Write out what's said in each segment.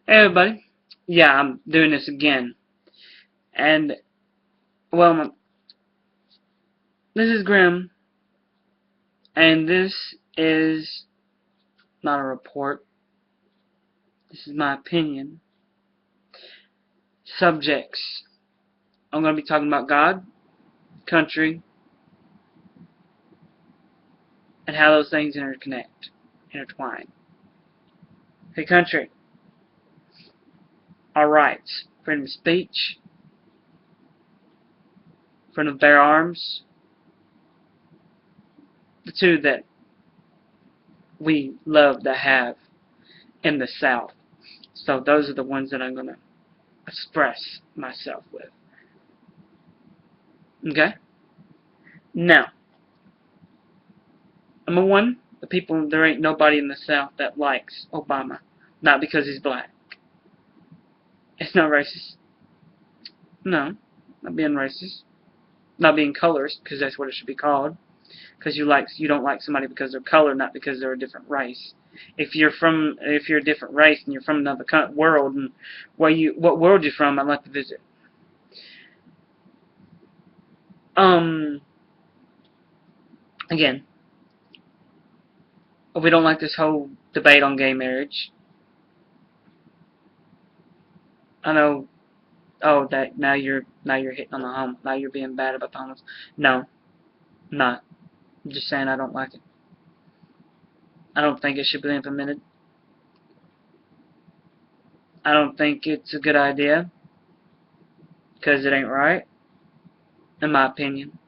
Hey everybody. Yeah, I'm doing this again. And, well, this is Grim, and this is not a report. This is my opinion. Subjects. I'm going to be talking about God, country, and how those things intertwine. Hey, country. Our rights. Freedom of speech, freedom of bear arms. The two that we love to have in the South. So those are the ones that I'm going to express myself with. Okay? Now, number one, there ain't nobody in the South that likes Obama. Not because he's black. It's not racist. No, not being racist. Not being colorist, because that's what it should be called. Because you don't like somebody because they're color, not because they're a different race. If you're a different race and you're from another world, and what world you're from, I'd like to visit. Again, we don't like this whole debate on gay marriage. I know. Oh, that now you're hitting on the homo. Now you're being bad about the homos. No, I'm not. I'm just saying I don't like it. I don't think it should be implemented. I don't think it's a good idea because it ain't right, in my opinion,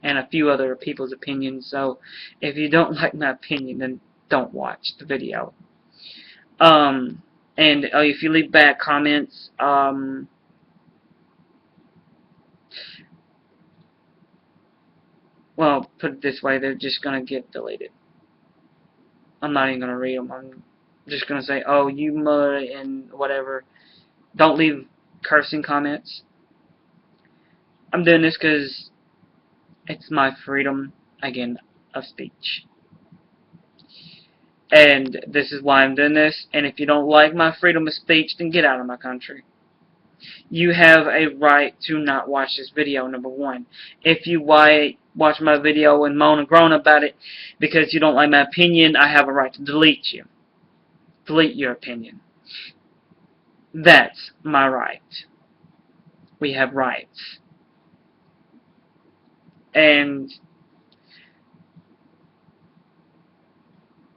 and a few other people's opinions. So if you don't like my opinion, then don't watch the video. And if you leave bad comments, well, put it this way, they're just gonna get deleted. I'm not even gonna read them. I'm just gonna say, oh, you mother and whatever. Don't leave cursing comments. I'm doing this because it's my freedom, again, of speech. And this is why I'm doing this. And if you don't like my freedom of speech, then get out of my country. You have a right to not watch this video, number one. If you watch my video and moan and groan about it because you don't like my opinion, I have a right to delete you. Delete your opinion. That's my right. We have rights. And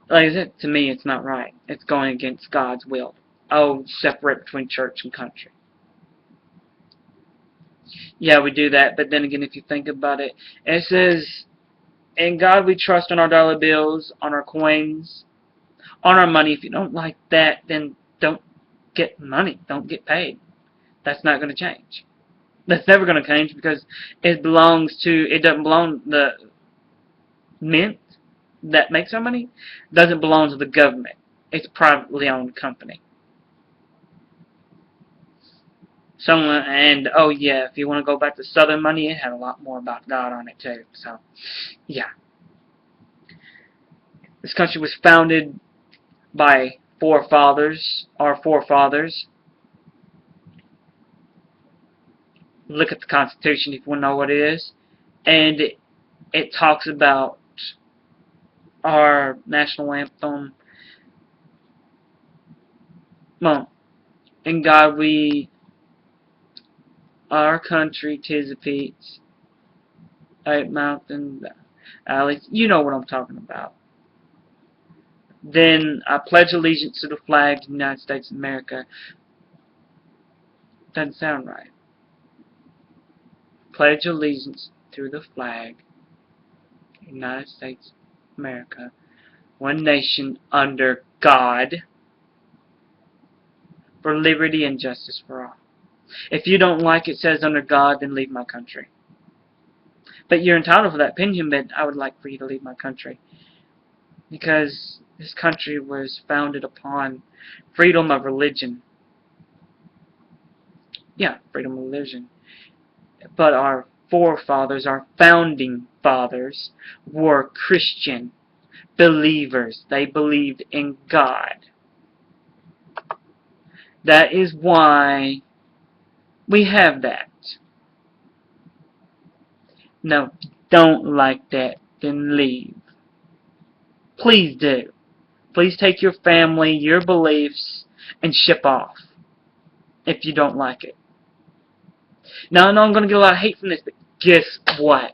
like I said, to me, it's not right. It's going against God's will. Oh, separate between church and country. Yeah, we do that, but then again, if you think about it, it says, in God we trust on our dollar bills, on our coins, on our money. If you don't like that, then don't get money. Don't get paid. That's not going to change. That's never going to change because it doesn't belong, the mint that makes our money doesn't belong to the government. It's a privately owned company. Oh yeah, if you want to go back to Southern money, it had a lot more about God on it too. So, yeah. This country was founded by our forefathers. Look at the Constitution if you want to know what it is. And it talks about our national anthem. Well, in God our country, 'tis a peace. Eight mountain alleys. You know what I'm talking about. Then I pledge allegiance to the flag of the United States of America. Doesn't sound right. Pledge allegiance to the flag of the United States of America. One nation under God, for liberty and justice for all. If you don't like it says under God, then leave my country. But you're entitled to that opinion, but I would like for you to leave my country. Because this country was founded upon freedom of religion. Yeah, freedom of religion. But our forefathers, our founding fathers, were Christian believers. They believed in God. That is why we have that. Now, if you don't like that, then leave. Please do. Please take your family, your beliefs, and ship off if you don't like it. Now, I know I'm going to get a lot of hate from this, but guess what?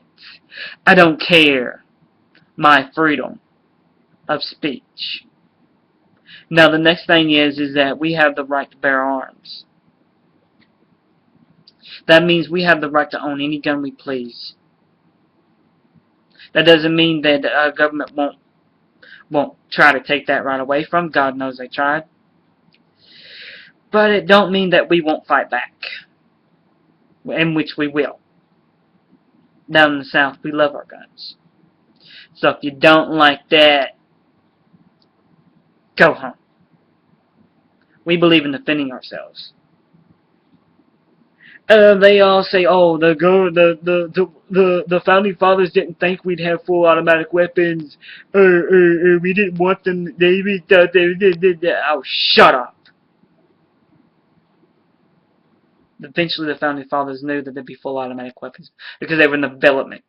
I don't care. My freedom of speech. Now, the next thing is that we have the right to bear arms. That means we have the right to own any gun we please. That doesn't mean that our government won't try to take that right away from. God knows they tried. But it don't mean that we won't fight back. In which we will. Down in the South, we love our guns. So if you don't like that, go home. We believe in defending ourselves. They all say, "Oh, the founding fathers didn't think we'd have full automatic weapons, or we didn't want them. They thought they did." Oh, shut up! Eventually, the founding fathers knew that there'd be full automatic weapons because they were in development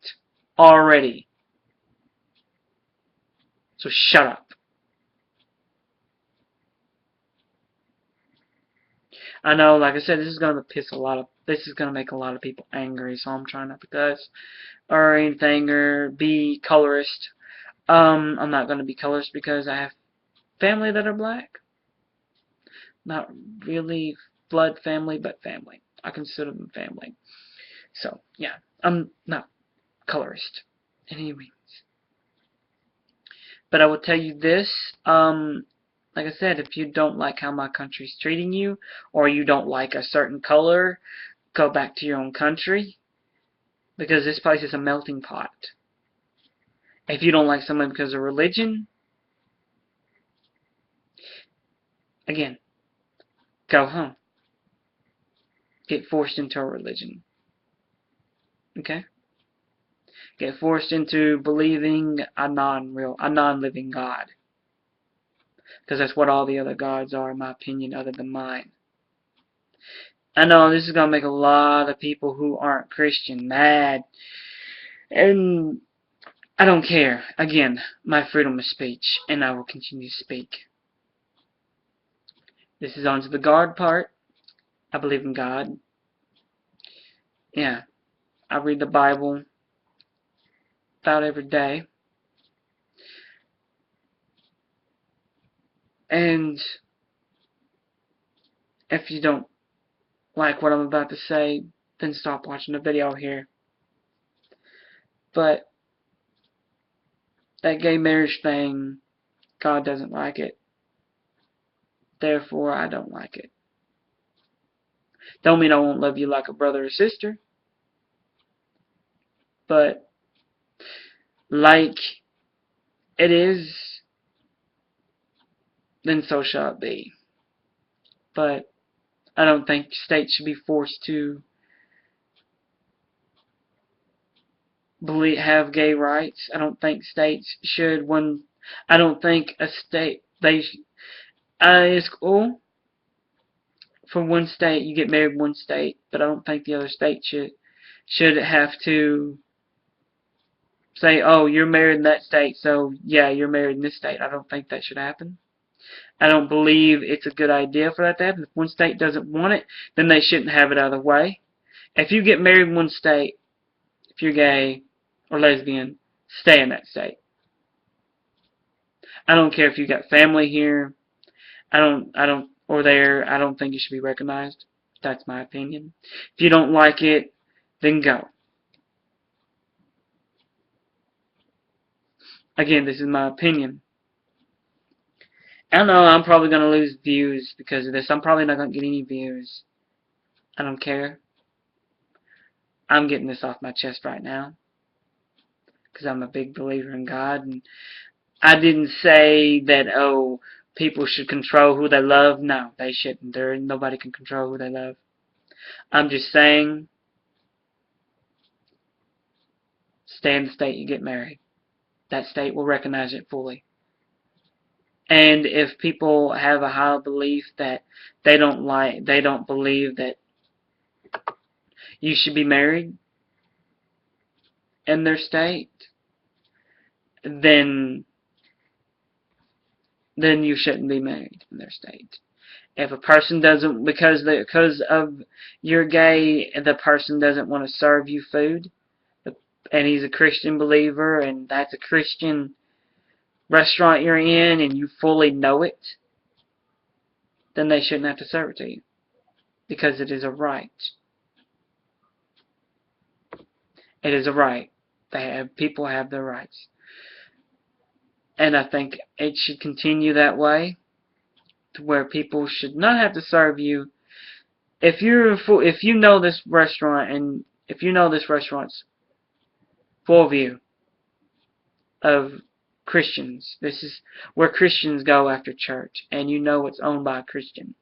already. So shut up. I know, like I said, this is gonna make a lot of people angry, so I'm trying not to cuss or anything or be colorist. I'm not gonna be colorist because I have family that are black. Not really blood family, but family. I consider them family. So yeah, I'm not colorist in any means. But I will tell you this, like I said, if you don't like how my country's treating you, or you don't like a certain color, go back to your own country, because this place is a melting pot. If you don't like someone because of religion, again, go home. Get forced into a religion. Okay? Get forced into believing a non-living God. Because that's what all the other gods are, in my opinion, other than mine. I know this is going to make a lot of people who aren't Christian mad. And I don't care. Again, my freedom of speech, and I will continue to speak. This is on to the God part. I believe in God. Yeah, I read the Bible about every day. And if you don't like what I'm about to say, then stop watching the video here. But that gay marriage thing, God doesn't like it. Therefore, I don't like it. Don't mean I won't love you like a brother or sister. But like it is, then so shall it be. But I don't think states should be forced to have gay rights. I don't think states should. I don't think a state it's cool for one state you get married in one state, but I don't think the other state should have to say, "Oh, you're married in that state, so yeah, you're married in this state." I don't think that should happen. I don't believe it's a good idea for that to happen. If one state doesn't want it, then they shouldn't have it either way. If you get married in one state, if you're gay or lesbian, stay in that state. I don't care if you got family here. Or there. I don't think it should be recognized. That's my opinion. If you don't like it, then go. Again, this is my opinion. I know I'm probably going to lose views because of this. I'm probably not going to get any views. I don't care. I'm getting this off my chest right now because I'm a big believer in God. And I didn't say that, oh, people should control who they love. No, they shouldn't. Nobody can control who they love. I'm just saying, stay in the state you get married. That state will recognize it fully. And if people have a high belief that they don't believe that you should be married in their state, then you shouldn't be married in their state. If a person doesn't, because of you're gay, the person doesn't want to serve you food, and he's a Christian believer, and that's a Christian restaurant you're in, and you fully know it, then they shouldn't have to serve it to you, because it is a right. It is a right. People have their rights. And I think it should continue that way, to where people should not have to serve you. If you know this restaurant, and if you know this restaurant's full of Christians, this is where Christians go after church, and you know it's owned by a Christian.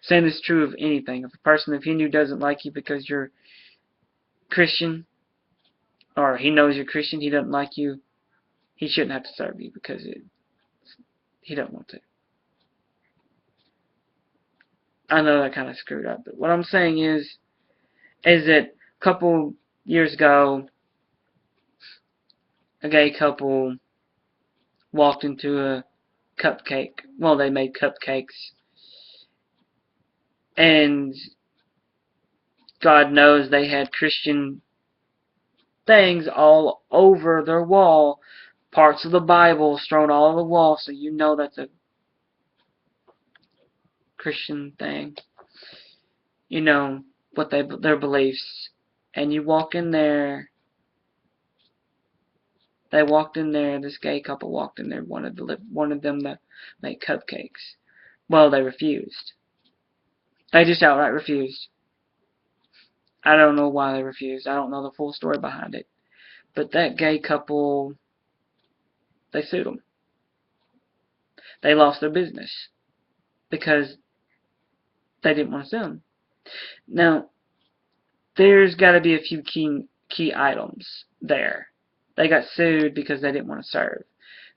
Same is true of anything. If a person of Hindu doesn't like you because you're Christian, or he knows you're Christian, he doesn't like you, he shouldn't have to serve you because he doesn't want to. I know that kind of screwed up, but what I'm saying is that a couple years ago, a gay couple walked into a cupcake. Well, they made cupcakes, and God knows they had Christian things all over their wall, parts of the Bible strewn all over the wall, so you know that's a Christian thing. You know what their beliefs, and you walk in there. They walked in there. This gay couple walked in there, wanted them to make cupcakes. Well, they refused. They just outright refused. I don't know why they refused. I don't know the full story behind it. But that gay couple, they sued them. They lost their business because they didn't want to sue them. Now, there's got to be a few key items there. They got sued because they didn't want to serve.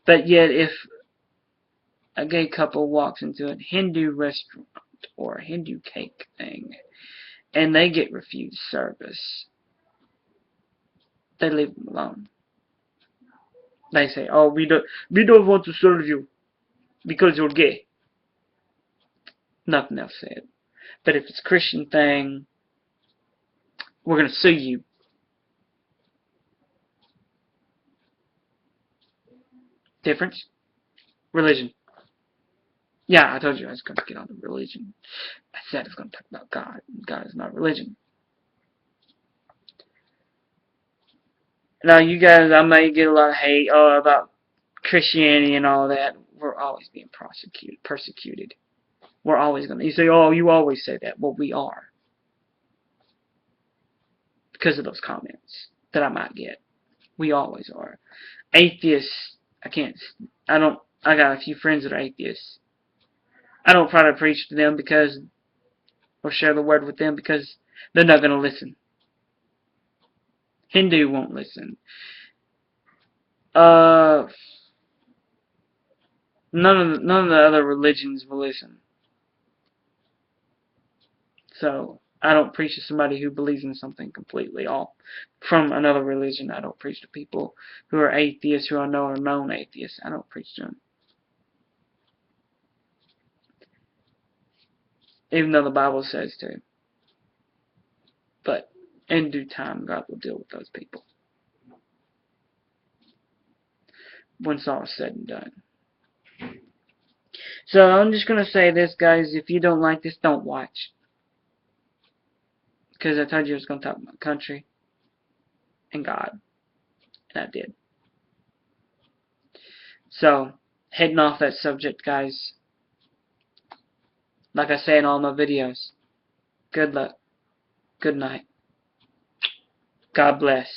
But yet, if a gay couple walks into a Hindu restaurant or a Hindu cake thing, and they get refused service, they leave them alone. They say, "Oh, we don't want to serve you because you're gay." Nothing else said. But if it's a Christian thing, we're going to sue you. Difference? Religion. Yeah, I told you I was going to get on to religion. I said I was going to talk about God. God is not religion. Now, you guys, I may get a lot of hate about Christianity and all that. We're always being persecuted. We're always going to... You say, "Oh, you always say that." Well, we are. Because of those comments that I might get. We always are. Atheists, I got a few friends that are atheists. I don't try to preach to them or share the word with them because they're not going to listen. Hindu won't listen. None of the other religions will listen. So, I don't preach to somebody who believes in something completely from another religion. I don't preach to people who are atheists, who I know are known atheists. I don't preach to them. Even though the Bible says to. But in due time, God will deal with those people. When it's all said and done. So I'm just going to say this, guys. If you don't like this, don't watch. Because I told you I was going to talk about country and God. And I did. So, heading off that subject, guys. Like I say in all my videos, good luck. Good night. God bless.